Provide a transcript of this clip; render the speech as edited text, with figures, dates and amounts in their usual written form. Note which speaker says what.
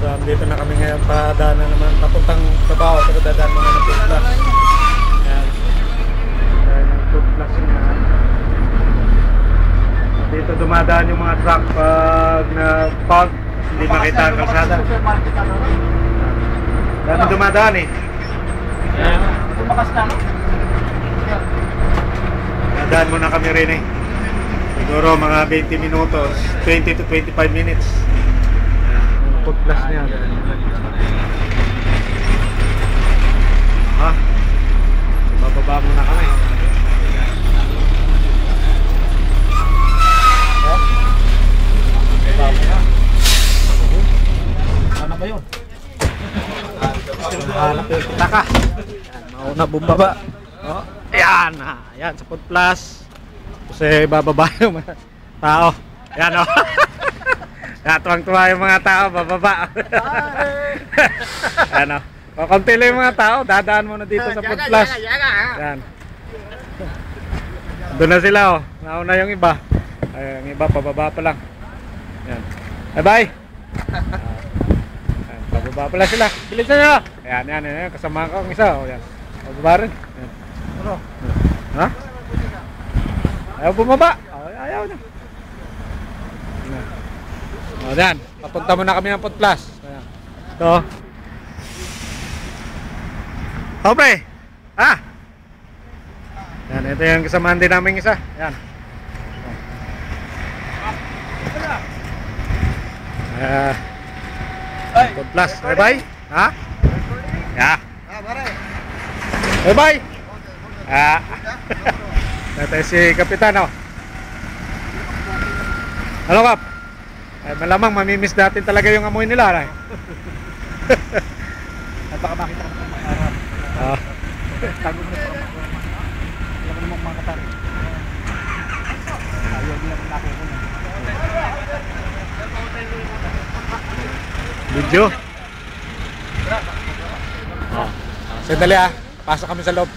Speaker 1: So, dito na kami ngayon, padaanan naman, papuntang trabaho, pero dadaan muna ng food plus. Ayan. Ayan ang food plus niya. Dito dumadaan yung mga truck pag na-fog, hindi makita ang kalsada. Dami dumadaan eh. Ayan.
Speaker 2: Tumakas na, no?
Speaker 1: Dadaan muna kami rin eh. Siguro mga 20 minutos, 20 to 25 minutes. Food plus niya. Ha? Bababa muna kami.
Speaker 2: Ano ba yun?
Speaker 1: Hanap yung pitaka. Mauna bumaba. Oh, ayan ha. Ayan sa food plus. Kasi bababa yung mga tao. Ayan o. Tuwang-tuwa yung mga tao, bababa. Ayan o. Kakunti lang yung mga tao, dadaan muna dito sa food plus. Ayan. Doon na sila o. Nauna yung iba. Ay, yung iba pababa pa lang. Ayan. Bye-bye. Bababa pala sila. Bilisan nyo. Ayan, yan. Kasama ko ang isa. Ayan. Bababa rin. Ayan. Ano? Ha? Ayaw bumaba. Ayaw na. O, yan. Papunta muna kami ng food plus. Ayan. Ito. O, pre. Ha? Yan, ito yung kasamahan din namin isa. Yan. Food plus. Bye-bye. Ha? Yeah. Bye-bye. Ito si Kapitan, oh. Ano, Kap? Ay, malamang mamimiss natin talaga yung amoy nila.
Speaker 2: At baka makita ko ng mga araw. Tago mo na ito. Alam mo namang mga katari. Ayaw nila kung nakuha na.
Speaker 1: Video. Sandali ah. Pasok kami sa loob.